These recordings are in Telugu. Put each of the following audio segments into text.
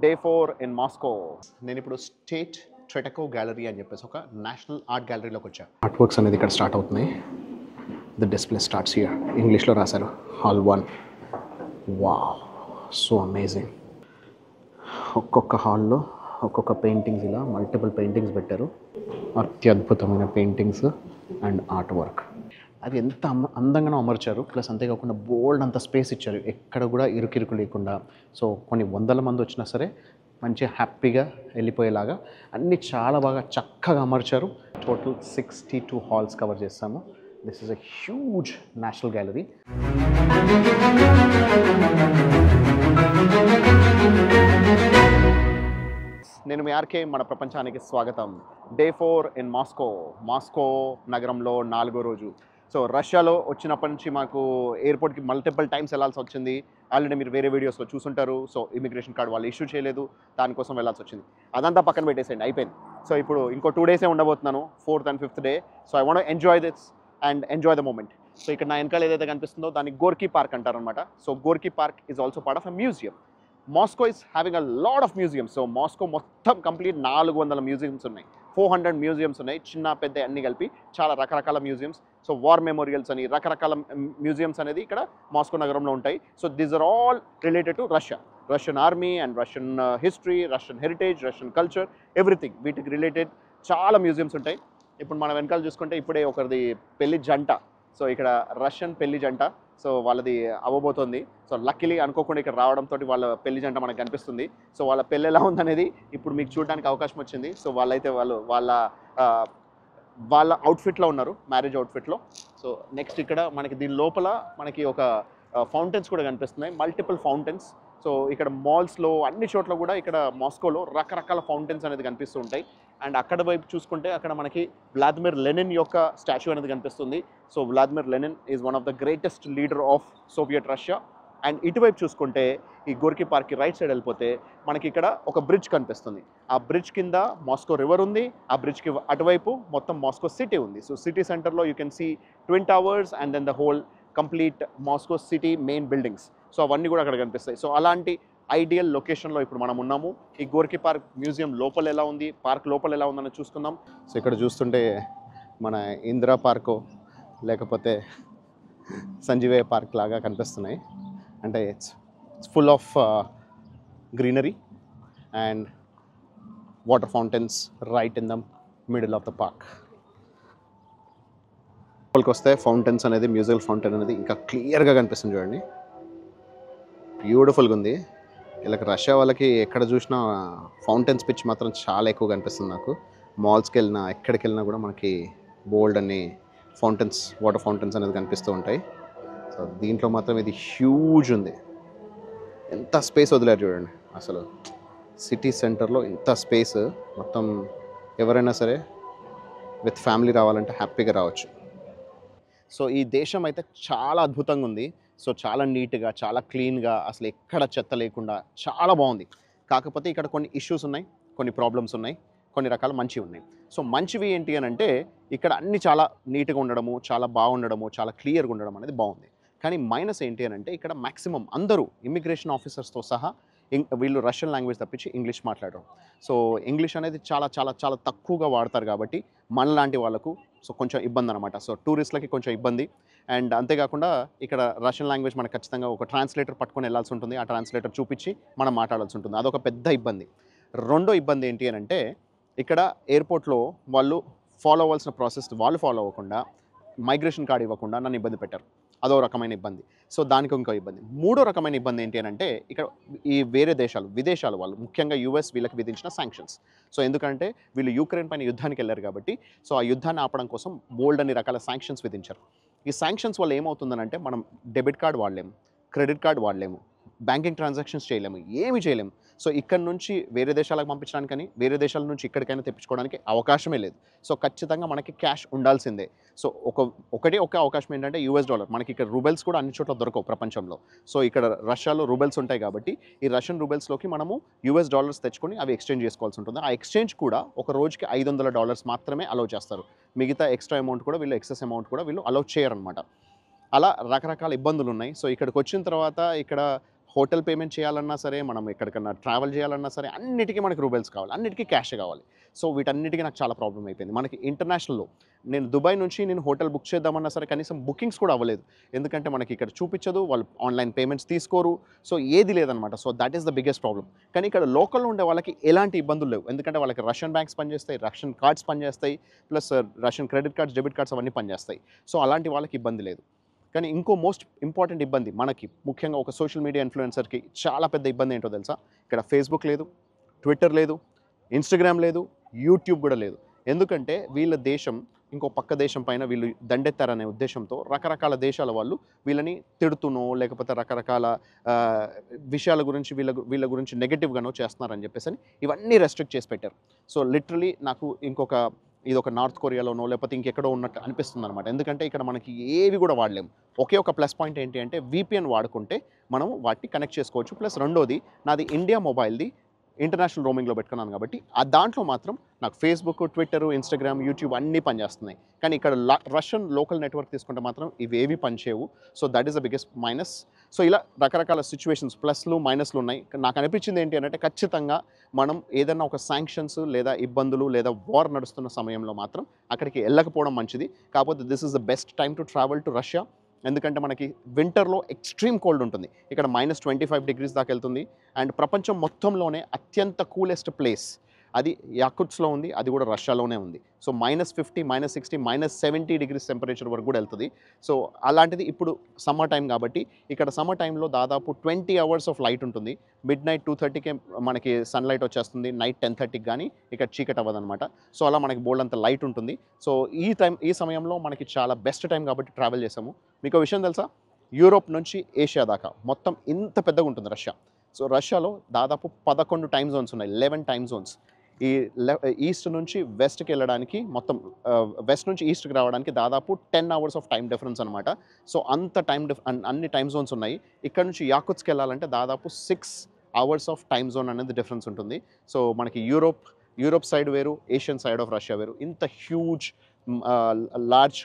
Day 4 in Moscow. నేను ఇప్పుడు స్టేట్ ట్రెటెకో గ్యాలరీ అని చెప్పేసి ఒక నేషనల్ ఆర్ట్ గ్యాలరీలోకి వచ్చా. ఆర్ట్ వర్క్స్ అనేది ఇక్కడ స్టార్ట్ అవుతున్నాయి. The display starts here. ఇంగ్లీష్లో రాశారు హాల్ 1. Wow, so amazing. ఒక్కొక్క హాల్లో ఒక్కొక్క పెయింటింగ్స్, ఇలా మల్టిపుల్ పెయింటింగ్స్ పెట్టారు. అత్యద్భుతమైన పెయింటింగ్స్ అండ్ ఆర్ట్ వర్క్. అది ఎంత అందంగానో అమర్చారు. ప్లస్ అంతేకాకుండా బోల్డ్ అంత స్పేస్ ఇచ్చారు, ఎక్కడ కూడా ఇరుకిరుకు లేకుండా. సో కొన్ని వందల మంది వచ్చినా సరే మంచిగా హ్యాపీగా వెళ్ళిపోయేలాగా అన్నీ చాలా బాగా చక్కగా అమర్చారు. టోటల్ 62 హాల్స్ కవర్ చేస్తాము. This is a huge national gallery. నేను మీ ఆర్కే, మన ప్రపంచానికి స్వాగతం. Day 4 in Moscow. మాస్కో నగరంలో 4వ రోజు. సో రష్యాలో వచ్చినప్పటి నుంచి మాకు ఎయిర్పోర్ట్కి మల్టిపుల్ టైమ్స్ వెళ్ళాల్సి వచ్చింది. ఆల్రెడీ మీరు వేరే వీడియోస్లో చూసుంటారు. సో ఇమిగ్రేషన్ కార్డ్ వాళ్ళు ఇష్యూ చేయలేదు, దానికోసం వెళ్ళాల్సి వచ్చింది. అదంతా పక్కన పెట్టేసేయండి, అయిపోయింది. సో ఇప్పుడు ఇంకో 2 డేసే ఉండబోతున్నాను, 4th and 5th day. So I want enjoy this and enjoy the moment. So ఇక్కడ నా వెనకాల ఏదైతే కనిపిస్తుందో దాన్ని గోర్కీ పార్క్ అంటారనమాట. So Gorky Park is also part of a museum. Moscow is having a lot of museums. So Moscow మొత్తం కంప్లీట్ 400 మ్యూజియమ్స్ ఉన్నాయి, 400 మ్యూజియమ్స్ ఉన్నాయి, చిన్న పెద్ద అన్ని కలిపి చాలా రకరకాల మ్యూజియమ్స్. సో వార్ మెమోరియల్స్ అని రకరకాల మ్యూజియమ్స్ అనేది ఇక్కడ మాస్కో నగరంలో ఉంటాయి. So these are all related to Russia, Russian army and Russian history, Russian heritage, Russian culture, everything వీటికి రిలేటెడ్ చాలా మ్యూజియమ్స్ ఉంటాయి. ఇప్పుడు మన వెనకాల చూసుకుంటే ఇప్పుడే ఒకరిది పెళ్లి జంట. సో ఇక్కడ రష్యన్ పెళ్లి జంట, సో వాళ్ళది అవ్వబోతోంది. సో లక్కీలీ అనుకోకుండా ఇక్కడ రావడంతో వాళ్ళ పెళ్లి జంట మనకు కనిపిస్తుంది. సో వాళ్ళ పెళ్ళి ఎలా ఉందనేది ఇప్పుడు మీకు చూడడానికి అవకాశం వచ్చింది. సో వాళ్ళైతే వాళ్ళ అవుట్ఫిట్లో ఉన్నారు, మ్యారేజ్ అవుట్ఫిట్లో. సో నెక్స్ట్ ఇక్కడ మనకి దీని లోపల మనకి ఒక ఫౌంటైన్స్ కూడా కనిపిస్తున్నాయి, మల్టిపుల్ ఫౌంటైన్స్. సో ఇక్కడ మాల్స్లో అన్ని చోట్ల కూడా ఇక్కడ మాస్కోలో రకరకాల ఫౌంటైన్స్ అనేది కనిపిస్తూ ఉంటాయి. అండ్ అక్కడ వైపు చూసుకుంటే అక్కడ మనకి వ్లాదిమిర్ లెనిన్ యొక్క స్టాచ్యూ అనేది కనిపిస్తుంది. So Vladimir Lenin is one of the greatest leader of Soviet Russia. And ఇటువైపు చూసుకుంటే ఈ గోర్కీ పార్క్కి రైట్ సైడ్ వెళ్ళిపోతే మనకి ఇక్కడ ఒక బ్రిడ్జ్ కనిపిస్తుంది. ఆ బ్రిడ్జ్ కింద మాస్కో రివర్ ఉంది, ఆ బ్రిడ్జ్కి అటువైపు మొత్తం మాస్కో సిటీ ఉంది. సో సిటీ సెంటర్లో you can see twin towers and then the whole complete Moscow city main buildings. So అవన్నీ కూడా అక్కడ కనిపిస్తాయి. సో అలాంటి ఐడియల్ లొకేషన్లో ఇప్పుడు మనం ఉన్నాము. ఈ గోర్కీ పార్క్ మ్యూజియం లోపల ఎలా ఉంది, పార్క్ లోపల ఎలా ఉందని చూసుకుందాం. సో ఇక్కడ చూస్తుంటే మన ఇందిరా పార్కో లేకపోతే సంజీవయ్య పార్క్ లాగా కనిపిస్తున్నాయి. అంటే it's full of greenery and water fountains right in the middle of the park. లోపలికి వస్తే ఫౌంటైన్స్ అనేది, మ్యూజికల్ ఫౌంటైన్ అనేది ఇంకా క్లియర్గా కనిపిస్తుంది. చూడండి, బ్యూటిఫుల్గా ఉంది. వీళ్ళకి రష్యా వాళ్ళకి ఎక్కడ చూసినా ఫౌంటైన్స్ పిచ్ మాత్రం చాలా ఎక్కువ కనిపిస్తుంది నాకు. మాల్స్కి వెళ్ళినా ఎక్కడికి వెళ్ళినా కూడా మనకి బోల్డ్ అన్ని ఫౌంటైన్స్, వాటర్ ఫౌంటైన్స్ అనేది కనిపిస్తూ ఉంటాయి. సో దీంట్లో మాత్రం ఇది హ్యూజ్ ఉంది. ఎంత స్పేస్ వదిలేరు చూడండి. అసలు సిటీ సెంటర్లో ఇంత స్పేస్, మొత్తం ఎవరైనా సరే విత్ ఫ్యామిలీ రావాలంటే హ్యాపీగా రావచ్చు. సో ఈ దేశం అయితే చాలా అద్భుతంగా ఉంది. సో చాలా నీట్గా, చాలా క్లీన్గా, అసలు ఎక్కడ చెత్త లేకుండా చాలా బాగుంది. కాకపోతే ఇక్కడ కొన్ని ఇష్యూస్ ఉన్నాయి, కొన్ని ప్రాబ్లమ్స్ ఉన్నాయి, కొన్ని రకాల మంచివి ఉన్నాయి. సో మంచివి ఏంటి అని అంటే ఇక్కడ అన్ని చాలా నీట్గా ఉండడము, చాలా బాగుండడము, చాలా క్లియర్గా ఉండడం అనేది బాగుంది. కానీ మైనస్ ఏంటి అని అంటే ఇక్కడ మ్యాక్సిమం అందరూ ఇమిగ్రేషన్ ఆఫీసర్స్తో సహా వీళ్ళు రష్యన్ లాంగ్వేజ్ తప్పించి ఇంగ్లీష్ మాట్లాడరు. సో ఇంగ్లీష్ అనేది చాలా చాలా చాలా తక్కువగా వాడతారు కాబట్టి మనలాంటి వాళ్ళకు సో కొంచెం ఇబ్బంది అనమాట. సో టూరిస్టులకి కొంచెం ఇబ్బంది. అండ్ అంతేకాకుండా ఇక్కడ రష్యన్ లాంగ్వేజ్ మనకు ఖచ్చితంగా ఒక ట్రాన్స్లేటర్ పట్టుకొని వెళ్ళాల్సి ఉంటుంది. ఆ ట్రాన్స్లేటర్ చూపించి మనం మాట్లాడాల్సి ఉంటుంది. అదొక పెద్ద ఇబ్బంది. రెండో ఇబ్బంది ఏంటి అని అంటే ఇక్కడ ఎయిర్పోర్ట్లో వాళ్ళు ఫాలో అవ్వాల్సిన ప్రాసెస్ వాళ్ళు ఫాలో అవ్వకుండా మైగ్రేషన్ కార్డ్ ఇవ్వకుండా నన్ను ఇబ్బంది పెట్టారు. అదో రకమైన ఇబ్బంది. సో దానికి ఇంకో ఇబ్బంది. మూడో రకమైన ఇబ్బంది ఏంటి అని అంటే ఇక్కడ ఈ వేరే దేశాలు, విదేశాలు వాళ్ళు, ముఖ్యంగా యూఎస్ వీళ్ళకి విధించిన శాంక్షన్స్. సో ఎందుకంటే వీళ్ళు యూక్రెయిన్ పైన యుద్ధానికి వెళ్ళారు కాబట్టి సో ఆ యుద్ధాన్ని ఆపడం కోసం బోల్డ్ అన్ని రకాల శాంక్షన్స్ విధించారు. ఈ శాంక్షన్స్ వల్ల ఏమవుతుందనంటే మనం డెబిట్ కార్డ్ వాడలేము, క్రెడిట్ కార్డ్ వాడలేము, బ్యాంకింగ్ ట్రాన్సాక్షన్స్ చేయలేము, ఏమి చేయలేము. సో ఇక్కడ నుంచి వేరే దేశాలకు పంపించడానికని, వేరే దేశాల నుంచి ఇక్కడికైనా తెప్పించుకోవడానికి అవకాశమే లేదు. సో ఖచ్చితంగా మనకి క్యాష్ ఉండాల్సిందే. సో ఒకటే అవకాశం ఏంటంటే యూఎస్ డాలర్. మనకి ఇక్కడ రూబెల్స్ కూడా అన్ని చోట్ల దొరకవు ప్రపంచంలో. సో ఇక్కడ రష్యాలో రూబెల్స్ ఉంటాయి కాబట్టి ఈ రష్యన్ రూబెల్స్లోకి మనము యూఎస్ డాలర్స్ తెచ్చుకొని అవి ఎక్స్చేంజ్ చేసుకోవాల్సి ఉంటుంది. ఆ ఎక్స్చేంజ్ కూడా ఒక రోజుకి $500 మాత్రమే అలౌ చేస్తారు. మిగతా ఎక్స్ట్రా అమౌంట్ కూడా వీళ్ళు, ఎక్సెస్ అమౌంట్ కూడా వీళ్ళు అలౌ చేయరనమాట. అలా రకరకాల ఇబ్బందులు ఉన్నాయి. సో ఇక్కడికి వచ్చిన తర్వాత ఇక్కడ హోటల్ పేమెంట్ చేయాలన్నా సరే, మనం ఎక్కడికన్నా ట్రావెల్ చేయాలన్నా సరే, అన్నిటికీ మనకి రూబెల్స్ కావాలి, అన్నిటికీ క్యాషే కావాలి. సో వీటన్నిటికీ నాకు చాలా ప్రాబ్లమ్ అయిపోయింది. మనకి ఇంటర్నేషనల్‌లో నేను దుబాయ్ నుంచి నేను హోటల్ బుక్ చేద్దామన్నా సరే కనీసం బుకింగ్స్ కూడా అవ్వలేదు. ఎందుకంటే మనకి ఇక్కడ చూపించదు, వాళ్ళు ఆన్‌లైన్ పేమెంట్స్ తీసుకోరు. సో ఏది లేదనమాట. So that is the biggest problem. కానీ ఇక్కడ లోకల్‌లో ఉండే వాళ్ళకి ఎలాంటి ఇబ్బందులు లేవు. ఎందుకంటే వాళ్ళకి రష్యన్ బ్యాంక్స్ పనిచేస్తాయి, రష్యన్ కార్డ్స్ పనిచేస్తాయి, plus Russian credit cards, debit cards అవన్నీ పనిచేస్తాయి. సో అలాంటి వాళ్ళకి ఇబ్బంది లేదు. కానీ ఇంకో మోస్ట్ ఇంపార్టెంట్ ఇబ్బంది మనకి, ముఖ్యంగా ఒక సోషల్ మీడియా ఇన్‌ఫ్లుయెన్సర్‌కి చాలా పెద్ద ఇబ్బంది ఏంటో తెలుసా? ఇక్కడ ఫేస్‌బుక్ లేదు, ట్విట్టర్ లేదు, ఇన్‌స్టాగ్రామ్ లేదు, యూట్యూబ్ కూడా లేదు. ఎందుకంటే వీళ్ళ దేశం ఇంకో పక్క దేశం పైన వీళ్ళు దండెత్తారనే ఉద్దేశంతో రకరకాల దేశాల వాళ్ళు వీళ్ళని తిడుతూనో, లేకపోతే రకరకాల విషయాల గురించి వీళ్ళ గురించి నెగెటివ్‌గానో చేస్తున్నారని చెప్పేసని ఇవన్నీ రెస్ట్రిక్ట్ చేసి పెట్టారు. సో లిటరల్లీ నాకు ఇదొక నార్త్ కొరియాలోనో లేకపోతే ఇంకెక్కడో ఉన్నట్టు అనిపిస్తుందనమాట. ఎందుకంటే ఇక్కడ మనకి ఏవి కూడా వాడలేము. ఒకే ఒక ప్లస్ పాయింట్ ఏంటి అంటే వీపీఎన్ వాడుకుంటే మనం వాటిని కనెక్ట్ చేసుకోవచ్చు. ప్లస్ రెండోది, నాది ఇండియా మొబైల్‌ది ఇంటర్నేషనల్ రోమింగ్‌లో పెట్టుకున్నాను కాబట్టి దాంట్లో మాత్రం నాకు ఫేస్‌బుక్, ట్విట్టర్, ఇన్‌స్టాగ్రామ్, యూట్యూబ్ అన్నీ పనిచేస్తున్నాయి. కానీ ఇక్కడ రష్యన్ లోకల్ నెట్వర్క్ తీసుకుంటే మాత్రం ఇవేవి పనిచేయవు. So that is the biggest minus. So ఇలా రకరకాల సిచ్యువేషన్స్ ప్లస్‌లు, మైనస్‌లు ఉన్నాయి. నాకు అనిపించింది ఏంటి అంటే ఖచ్చితంగా మనం ఏదన్నా ఒక శాంక్షన్స్ లేదా ఇబ్బందులు లేదా వార్ నడుస్తున్న సమయంలో మాత్రం అక్కడికి వెళ్ళకపోవడం మంచిది. కాకపోతే this is the best time to travel to Russia. ఎందుకంటే మనకి వింటర్‌లో ఎక్స్‌ట్రీమ్ కోల్డ్ ఉంటుంది. ఇక్కడ -25 దాకా వెళ్తుంది. అండ్ ప్రపంచం మొత్తంలోనే అత్యంత కూలెస్ట్ ప్లేస్ అది యాకుట్స్‌లో ఉంది. అది కూడా రష్యాలోనే ఉంది. సో -50, -60, -70 టెంపరేచర్ వరకు కూడా వెళ్తుంది. సో అలాంటిది ఇప్పుడు సమ్మర్ టైం కాబట్టి ఇక్కడ సమ్మర్ టైంలో దాదాపు 20 అవర్స్ ఆఫ్ లైట్ ఉంటుంది. మిడ్‌నైట్ 2:30కే మనకి సన్‌లైట్ వచ్చేస్తుంది. నైట్ 10:30కి కానీ ఇక్కడ చీకటి అవ్వదనమాట. సో అలా మనకి బోల్డంత లైట్ ఉంటుంది. సో ఈ సమయంలో మనకి చాలా బెస్ట్ టైం కాబట్టి ట్రావెల్ చేసాము. మీకో విషయం తెలుసా? యూరోప్ నుంచి ఏషియా దాకా మొత్తం ఇంత పెద్దగా ఉంటుంది రష్యా. సో రష్యాలో దాదాపు 11 టైమ్ జోన్స్ ఉన్నాయి. 11 టైమ్ జోన్స్. ఈస్ట్ నుంచి వెస్ట్‌కి వెళ్ళడానికి మొత్తం వెస్ట్ నుంచి ఈస్ట్‌కి రావడానికి దాదాపు 10 అవర్స్ ఆఫ్ టైమ్ డిఫరెన్స్ అనమాట. సో అంత అన్ని టైమ్ జోన్స్ ఉన్నాయి. ఇక్కడ నుంచి యాకుట్స్‌కి వెళ్ళాలంటే దాదాపు 6 అవర్స్ ఆఫ్ టైమ్ జోన్ అనేది డిఫరెన్స్ ఉంటుంది. సో మనకి యూరోప్ సైడ్ వేరు, ఏషియన్ సైడ్ ఆఫ్ రష్యా వేరు. ఇంత హ్యూజ్ లార్జ్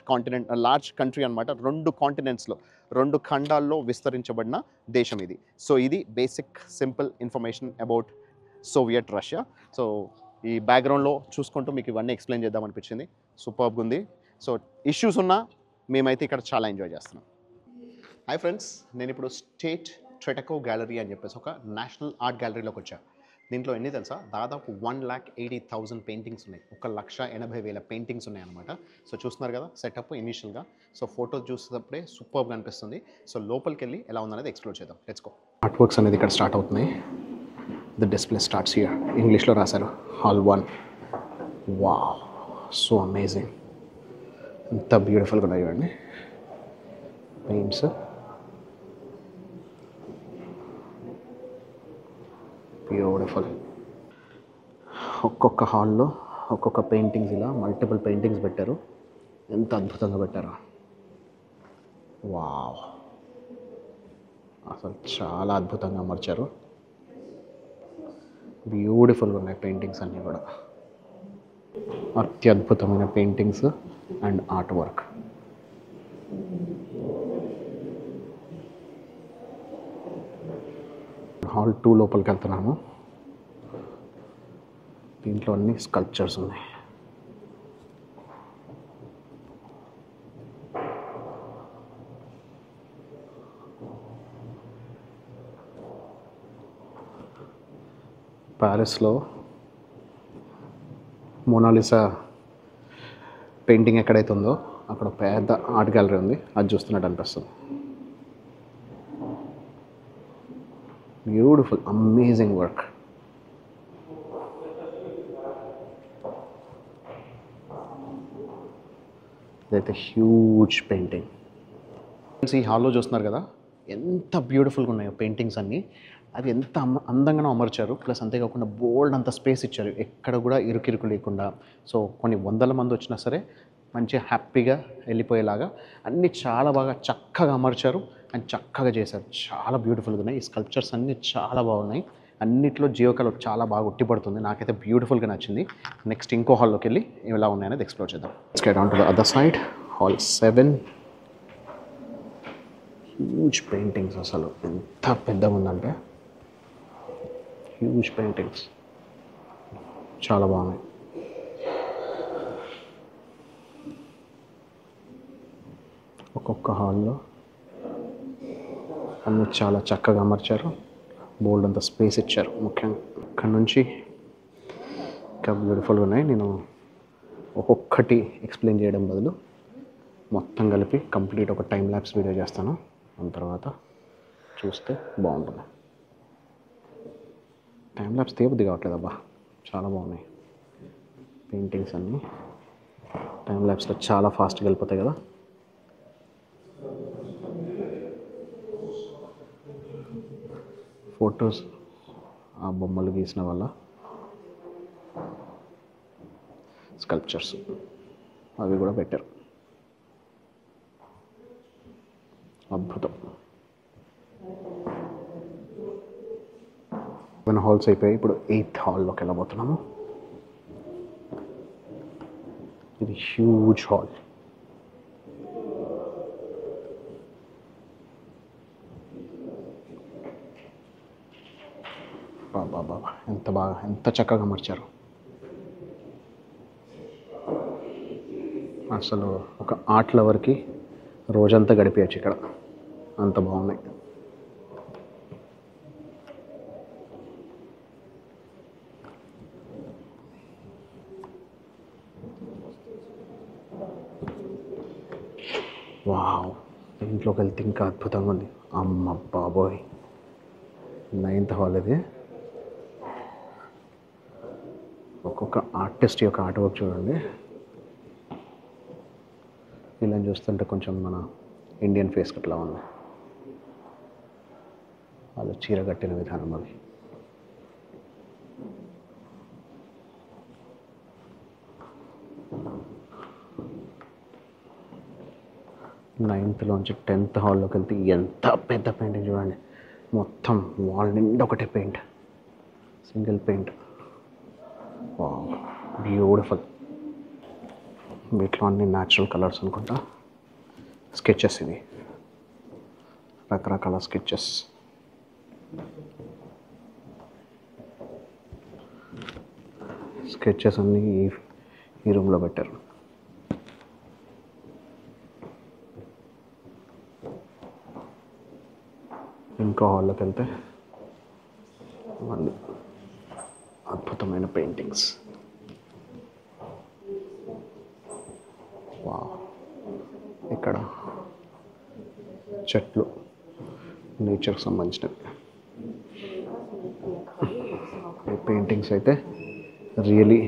కంట్రీ అనమాట. 2 కాంటినెంట్స్‌లో 2 ఖండాల్లో విస్తరించబడిన దేశం ఇది. సో ఇది basic simple information about Soviet Russia. So ఈ బ్యాక్గ్రౌండ్లో చూసుకుంటూ మీకు ఇవన్నీ ఎక్స్ప్లెయిన్ చేద్దాం అనిపించింది. సూపర్బ్గా ఉంది. సో ఇష్యూస్ ఉన్నా మేమైతే ఇక్కడ చాలా ఎంజాయ్ చేస్తున్నాం. హాయ్ ఫ్రెండ్స్, నేను ఇప్పుడు స్టేట్ ట్రెటెకో గ్యాలరీ అని చెప్పేసి ఒక నేషనల్ ఆర్ట్ గ్యాలరీలోకి వచ్చా. దీంట్లో ఎన్ని తెలుసా? దాదాపు 1,80,000 పెయింటింగ్స్ ఉన్నాయి. 1,80,000 పెయింటింగ్స్ ఉన్నాయన్నమాట. సో చూస్తున్నారు కదా సెటప్ ఇనీషియల్గా. సో ఫోటో చూసేటప్పుడే సూపర్గా అనిపిస్తుంది. సో లోపలికి వెళ్ళి ఎలా ఉందనేది ఎక్స్ప్లోర్ చేద్దాం. Let's go. ఆర్ట్ వర్క్స్ అనేది ఇక్కడ స్టార్ట్ అవుతున్నాయి. The display starts here. ఇంగ్లీష్లో రాశారు హాల్ 1. Wow, so amazing. ఎంత బ్యూటిఫుల్గా ఉన్నాయి చూడండి పెయింట్స్. బ్యూటిఫుల్. ఒక్కొక్క హాల్లో ఒక్కొక్క పెయింటింగ్స్, ఇలా మల్టిపుల్ పెయింటింగ్స్ పెట్టారు. ఎంత అద్భుతంగా పెట్టారు. వావ్, అసలు చాలా అద్భుతంగా అమర్చారు. బ్యూటిఫుల్గా ఉన్నాయి పెయింటింగ్స్ అన్నీ కూడా. అత్యద్భుతమైన paintings and art work. Hall 2 లోపలికి వెళ్తున్నాము. దీంట్లో అన్ని స్కల్ప్చర్స్ ఉన్నాయి. ప్యారిస్లో మోనాలిసా పెయింటింగ్ ఎక్కడైతే ఉందో అక్కడ పెద్ద ఆర్ట్ గ్యాలరీ ఉంది. అది చూస్తున్నట్టు అనిపిస్తుంది. Beautiful, amazing work. ఇదైతే హ్యూజ్ పెయింటింగ్. ఈ హాల్లో చూస్తున్నారు కదా ఎంత బ్యూటిఫుల్గా ఉన్నాయో పెయింటింగ్స్ అన్నీ. అవి ఎంత అందంగా అమర్చారు. ప్లస్ అంతేకాకుండా బోల్డ్ అంత స్పేస్ ఇచ్చారు, ఎక్కడ కూడా ఇరుకిరుకు లేకుండా. సో కొన్ని వందల మంది వచ్చినా సరే మంచిగా హ్యాపీగా వెళ్ళిపోయేలాగా అన్నీ చాలా బాగా చక్కగా అమర్చారు అండ్ చక్కగా చేశారు. చాలా బ్యూటిఫుల్గా ఉన్నాయి. ఈ స్కల్ప్చర్స్ అన్నీ చాలా బాగున్నాయి. అన్నిట్లో జియో కలర్ చాలా బాగా ఉట్టిపడుతుంది. నాకైతే బ్యూటిఫుల్గా నచ్చింది. నెక్స్ట్ ఇంకో హాల్లోకి వెళ్ళి ఎలా ఉన్నాయనేది ఎక్స్ప్లోర్ చేద్దాం. Let's get on to the other side. Hall 7. Huge paintings, అసలు ఎంత పెద్దగా ఉందంటే హ్యూజ్ పెయింటింగ్స్, చాలా బాగున్నాయి. ఒక్కొక్క హాల్లో అన్నీ చాలా చక్కగా అమర్చారు, బోల్డ్ అంత స్పేస్ ఇచ్చారు. ముఖ్యంగా ఇక్కడ నుంచి ఇంకా బ్యూటిఫుల్గా ఉన్నాయి. నేను ఒక్కొక్కటి ఎక్స్ప్లెయిన్ చేయడం బదులు మొత్తం కలిపి కంప్లీట్ ఒక టైం ల్యాప్స్ వీడియో చేస్తాను, దాని తర్వాత చూస్తే బాగుంటుంది. టైం ల్యాప్స్ తీయబుద్ధి కావట్లేదు అబ్బా, చాలా బాగున్నాయి పెయింటింగ్స్ అన్నీ. టైం ల్యాప్స్లో చాలా ఫాస్ట్గా వెళ్ళిపోతాయి కదా. ఫొటోస్ ఆ బొమ్మలు గీసిన వల్ల స్కల్ప్చర్స్ అవి కూడా పెట్టారు. అద్భుతం. 7 హాల్స్ అయిపోయి ఇప్పుడు 8th హాల్లోకి వెళ్ళబోతున్నాము. ఇది హ్యూజ్ హాల్. బాబా ఎంత చక్కగా అమర్చారు. అసలు ఒక ఆర్ట్ లవర్కి రోజంతా గడిపేయచ్చు ఇక్కడ, అంత బాగున్నాయి. వావ్, ఇంట్లోకి వెళ్తే ఇంకా అద్భుతంగా ఉంది. అమ్మ బాబోయ్, 9th హాల్ ఇది. ఒక్కొక్క ఆర్టిస్ట్ యొక్క ఆర్ట్ వర్క్ చూడండి. ఇలా చూస్తుంటే కొంచెం మన ఇండియన్ ఫేస్ కట్లా ఉంది, వాళ్ళు చీర కట్టిన విధానం అది. నైన్త్లోంచి 10th హాల్లోకి వెళ్తే ఎంత పెద్ద పెయింటింగ్ చూడండి. మొత్తం వాల్ నిండా ఒకటే పెయింట్, సింగిల్ పెయింట్. బ్యూటిఫుల్. వీటిలో అన్ని న్యాచురల్ కలర్స్ అనుకుంటా. స్కెచెస్ ఇవి, రకరకాల స్కెచెస్. స్కెచెస్ అన్నీ ఈ రూమ్లో పెట్టారు. ఇంకో హాల్లోకి వెళ్తే మళ్ళీ అద్భుతమైన పెయింటింగ్స్. వావ్, ఇక్కడ చెట్లు, నేచర్కి సంబంధించినవి. ఈ పెయింటింగ్స్ అయితే రియలీ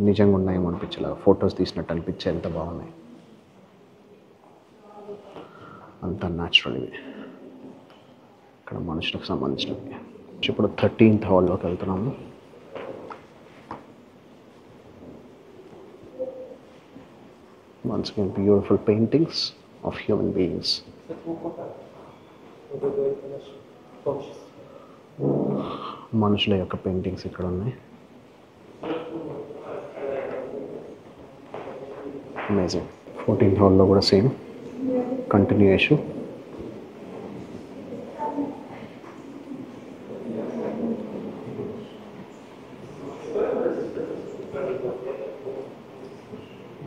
నిజంగా ఉన్నాయేమో అనిపించేలా, ఫొటోస్ తీసినట్టు అనిపించే ఎంత బాగున్నాయి. అంత న్యాచురల్ ఇవి, ఇక్కడ మనుషులకు సంబంధించినవి. ఇప్పుడు 13th హాల్లోకి వెళ్తున్నాము. Once again, beautiful paintings of human beings. మనుషుల యొక్క పెయింటింగ్స్ ఇక్కడ ఉన్నాయి. అమేజింగ్. 14th హాల్లో కూడా సేమ్ కంటిన్యూయేషన్.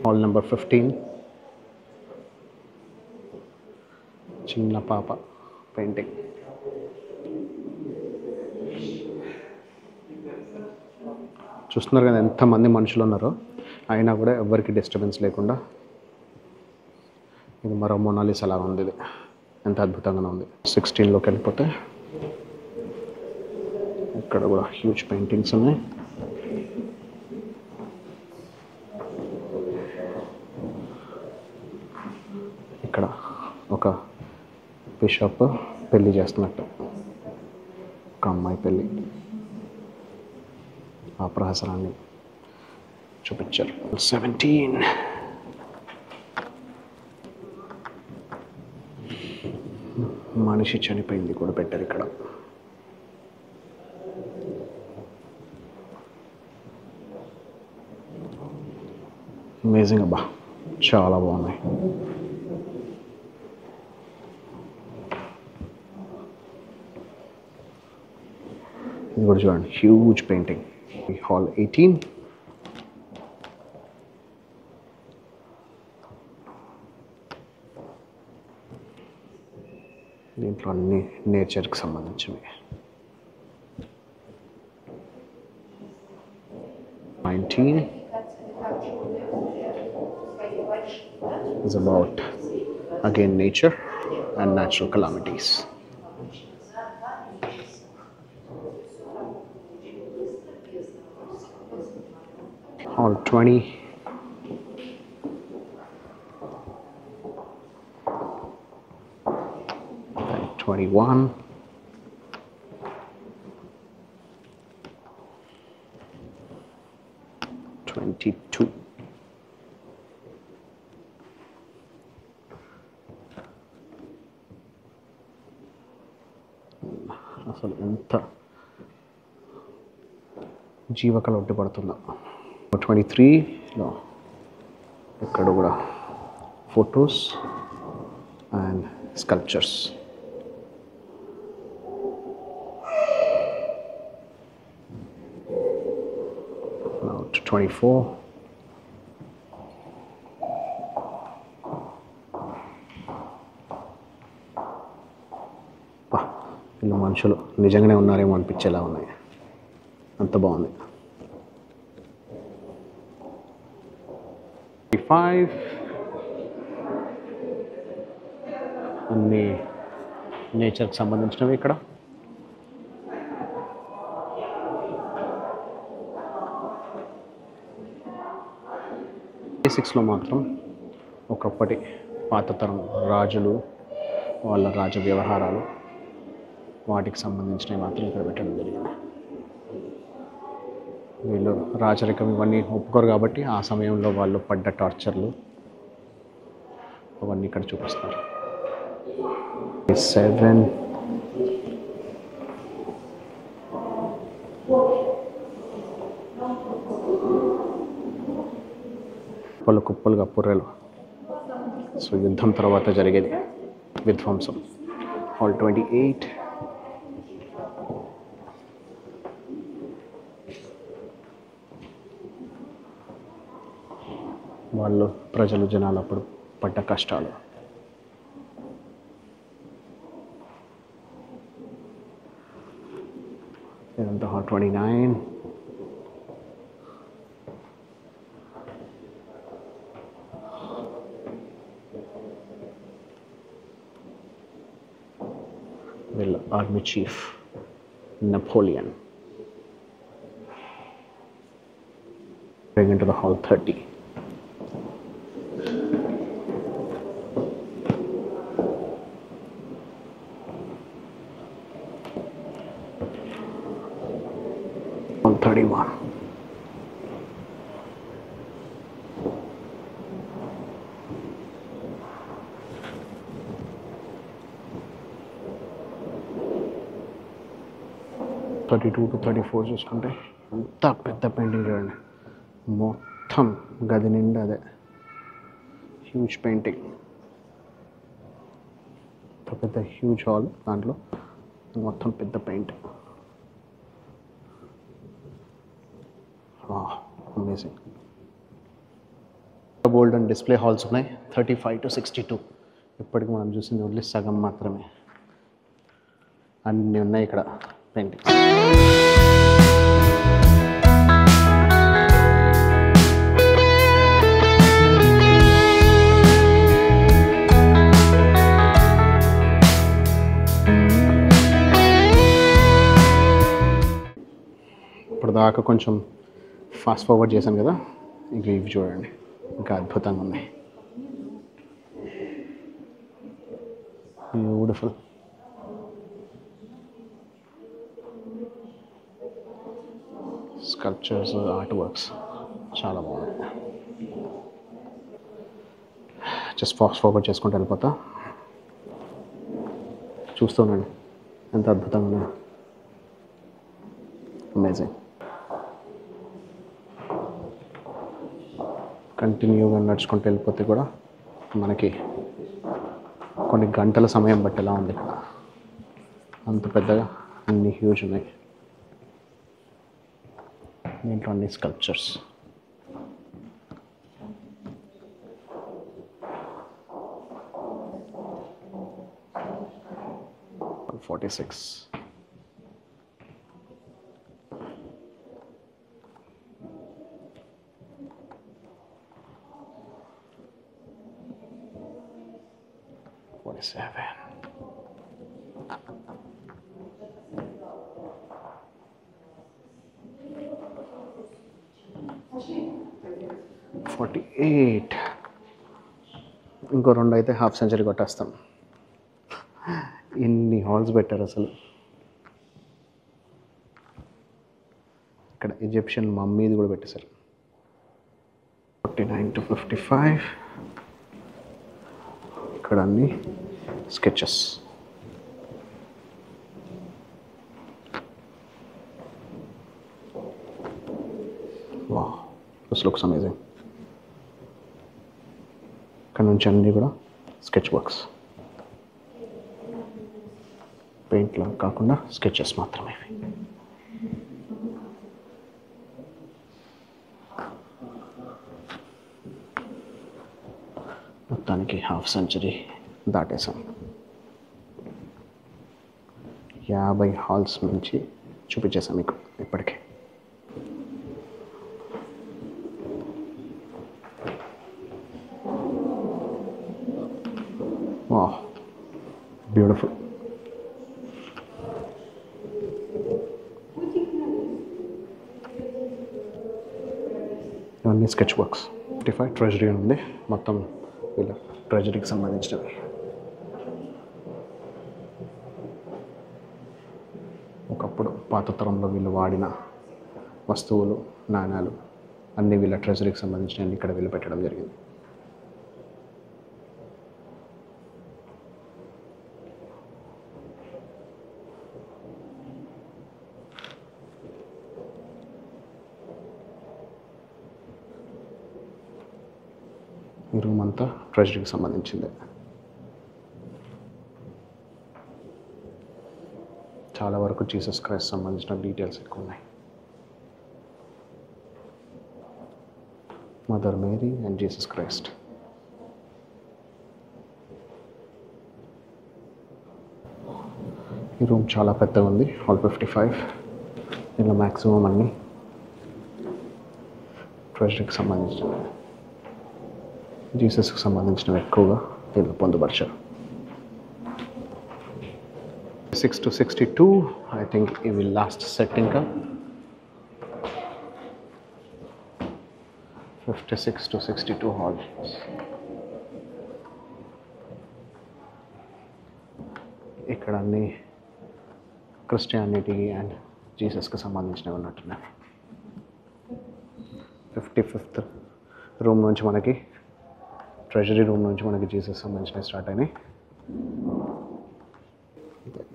హాల్ నెంబర్ 15, చిన్న పాప పెయింటింగ్. చూస్తున్నారు కదా ఎంతమంది మనుషులు ఉన్నారో, అయినా కూడా ఎవరికి డిస్టర్బెన్స్ లేకుండా ఇది మరో మొనాలిసా అలా ఉంది. ఇది ఎంత అద్భుతంగా ఉంది. 16లోకి వెళ్ళిపోతే ఇక్కడ కూడా హ్యూజ్ పెయింటింగ్స్ ఉన్నాయి. ఇక్కడ ఒక బిషప్ పెళ్ళి చేస్తున్నట్టు, ఒక అమ్మాయి పెళ్ళి, ఆ ప్రహసనాన్ని చూపించారు. 17 మనిషి చనిపోయింది కూడా పెట్టారు ఇక్కడ. అమేజింగ్ అబ్బా, చాలా బాగున్నాయి. ఇది కూడా చూడండి, హ్యూజ్ పెయింటింగ్. హాల్ 18. దీంట్లో అన్ని నేచర్కి సంబంధించినవి. 19 is about again nature and natural calamities. Hall 20. Then 21. 22. అసలు ఎంత జీవకళ ఒడ్డుపడుతుందో. 23లో ఇక్కడ కూడా photos and sculptures. Now to 24. వీళ్ళు మనుషులు నిజంగానే ఉన్నారేమో అనిపించేలా ఉన్నాయి, అంత బాగుంది. 5 అన్ని నేచర్కి సంబంధించినవి ఇక్కడ. బేసిక్స్లో మాత్రం ఒకప్పటి పాతతరం రాజులు, వాళ్ళ రాజ వ్యవహారాలు, వాటికి సంబంధించినవి మాత్రం ఇక్కడ పెట్టడం జరిగింది. వీళ్ళు రాజరికం ఇవన్నీ ఒప్పుకోరు కాబట్టి ఆ సమయంలో వాళ్ళు పడ్డ టార్చర్లు అవన్నీ ఇక్కడ చూపిస్తారు. 7. కుప్పలు కుప్పలుగా పుర్రెలు. సో యుద్ధం తర్వాత జరిగేది విధ్వంసం. హాల్ 28. వాళ్ళు ప్రజలు జనాలు అప్పుడు పడ్డ కష్టాలు. ఇదంతా హాల్ 29. వీళ్ళ army chief Napoleon. Bring into the hall 30. Hall 31. థర్టీ-2 to 34 చూసుకుంటే అంత పెద్ద పెయింటింగ్ చూడండి, మొత్తం గది నిండా అదే హ్యూజ్ పెయింటింగ్. పెద్ద హ్యూజ్ హాల్, దాంట్లో మొత్తం పెద్ద painting. Amazing. Bold and display halls ఉన్నాయి. 35 to 62. ఇప్పటికి మనం చూసింది ఓన్లీ సగం మాత్రమే, అన్నీ ఉన్నాయి ఇక్కడ పెయింటింగ్స్. ఇప్పుడు దాకా కొంచెం ఫాస్ట్ ఫార్వర్డ్ చేశాను కదా, ఇంకా ఇవి చూడండి, ఇంకా అద్భుతంగా ఉన్నాయి. బ్యూటిఫుల్. స్కల్ప్చర్స్, ఆర్ట్ వర్క్స్ చాలా బాగున్నాయి. జస్ట్ ఫాస్ట్ ఫార్వర్డ్ చేసుకుంటూ వెళ్ళిపోతా, చూస్తున్నాను ఎంత అద్భుతంగా ఉన్నాయో. అమేజింగ్. కంటిన్యూగా నడుచుకుంటూ వెళ్ళిపోతే కూడా మనకి కొన్ని గంటల సమయం బట్టేలా ఉంది ఇక్కడ, అంత పెద్దగా అన్ని హ్యూజ్ ఉన్నాయి. దీంట్లో అన్ని స్కల్ప్చర్స్. $46. $47. $48. ఇంకో 2 అయితే హాఫ్ సెంచరీ కొట్టేస్తాం. ఎన్ని హాల్స్ పెట్టారు అసలు. ఇక్కడ ఈజిప్షియన్ మమ్మీది కూడా పెట్టేశారు. 49 to 55. ఇక్కడ అన్ని sketches. Wow, this looks amazing. ఇక్కడ నుంచి అన్నీ కూడా స్కెచ్ వర్క్స్, పెయింట్లో కాకుండా స్కెచెస్ మాత్రమే. మొత్తానికి హాఫ్ సెంచరీ దాటేసాం. 50 హాల్స్ నుంచి చూపించేసాం మీకు ఇప్పటికే. Wow, beautiful. ఇవన్నీ స్కెచ్ వర్క్స్. 55 ట్రెజరీ ఉంది, మొత్తం వీళ్ళ ట్రెజరీకి సంబంధించినవి. ఒకప్పుడు పాత తరంలో వీళ్ళు వాడిన వస్తువులు, నాణ్యాలు అన్నీ వీళ్ళ ట్రెజరీకి సంబంధించినవి ఇక్కడ వీళ్ళు పెట్టడం జరిగింది. ఈ రూమ్ అంతా ట్రెజరీకి సంబంధించిందే. చాలా వరకు జీసస్ క్రైస్ట్ సంబంధించిన డీటెయిల్స్ ఎక్కువ ఉన్నాయి. Mother Mary and Jesus Christ. ఈ రూమ్ చాలా పెద్దగా ఉంది, హాల్ 55. దీనిలో మ్యాక్సిమం అన్నీ ట్రెజరీకి సంబంధించినవి, జీసస్కి సంబంధించినవి ఎక్కువగా దీనిలో పొందుపరిచారు. 6 to 62 ఐ థింక్ ఇవి లాస్ట్ సెట్. ఇంకా 56 to 62 హాల్స్. ఇక్కడ అన్ని క్రిస్టియానిటీ అండ్ జీసస్కి సంబంధించినవి ఉన్నట్టున్నాయి. 55th రూమ్ నుంచి మనకి, ట్రెజరీ రూమ్ నుంచి మనకి జీసస్ సంబంధించినవి స్టార్ట్ అయినాయి.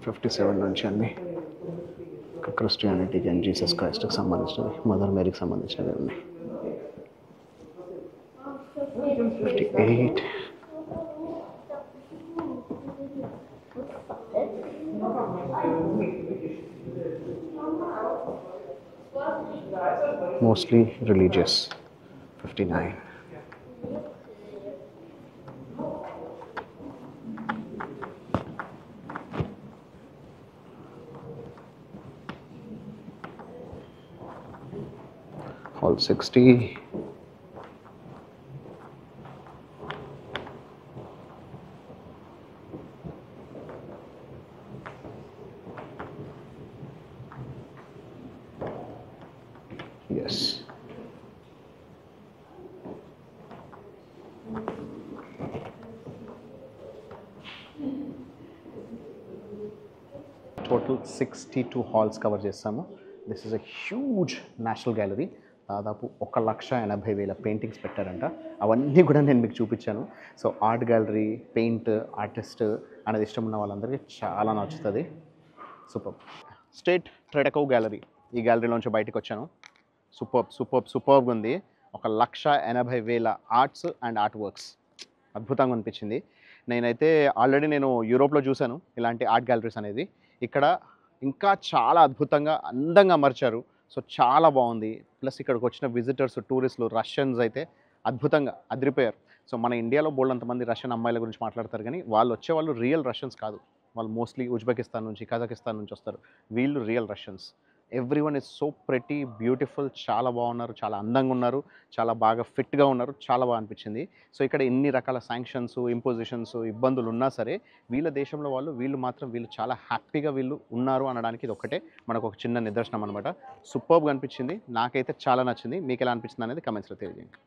57 నుంచి అన్ని క్రిస్టియానిటీకి అండ్ జీసస్ క్రైస్ట్కి సంబంధించినవి, మదర్ మేరీకి సంబంధించినవి ఉన్నాయి. 58. Mostly religious. 59. Hall 60. Yes. Total 62 halls cover చేస్తాము. This is a huge national gallery. దాదాపు 1,80,000 పెయింటింగ్స్ పెట్టారంట. అవన్నీ కూడా నేను మీకు చూపించాను. So art gallery, paint, artist అనేది ఇష్టం ఉన్న వాళ్ళందరికీ చాలా నచ్చుతుంది. సూపర్. State Tretyakov gallery. ఈ గ్యాలరీలోంచి బయటకు వచ్చాను. సూపర్గా ఉంది. 1,80,000 ఆర్ట్స్ అండ్ ఆర్ట్ వర్క్స్. అద్భుతంగా అనిపించింది. నేనైతే ఆల్రెడీ యూరోప్లో చూశాను ఇలాంటి ఆర్ట్ గ్యాలరీస్ అనేది. ఇక్కడ ఇంకా చాలా అద్భుతంగా అందంగా అమర్చారు. సో చాలా బాగుంది. ప్లస్ ఇక్కడికి వచ్చిన విజిటర్స్, టూరిస్టులు, రష్యన్స్ అయితే అద్భుతంగా అదిరిపోయారు. సో మన ఇండియాలో బోలెడంతమంది రష్యన్ అమ్మాయిల గురించి మాట్లాడతారు కానీ వాళ్ళు వచ్చేవాళ్ళు రియల్ రష్యన్స్ కాదు. వాళ్ళు మోస్ట్లీ ఉజ్బెకిస్తాన్ నుంచి, కజాకిస్తాన్ నుంచి వస్తారు. వీళ్ళు real Russians. Everyone is so pretty, beautiful, చాలా బాగున్నారు, చాలా అందంగా ఉన్నారు, చాలా బాగా ఫిట్గా ఉన్నారు, చాలా బాగా అనిపించింది. సో ఇక్కడ ఎన్ని రకాల శాంక్షన్స్, ఇంపోజిషన్స్, ఇబ్బందులు ఉన్నా సరే వీళ్ళ దేశంలో వీళ్ళు మాత్రం చాలా హ్యాపీగా వీళ్ళు ఉన్నారు అనడానికి ఇది ఒక్కటే మనకు ఒక చిన్న నిదర్శనం అనమాట. సూపర్బ్గా అనిపించింది, నాకైతే చాలా నచ్చింది. మీకు ఎలా అనిపించింది అనేది కమెంట్స్లో తెలియజేయండి.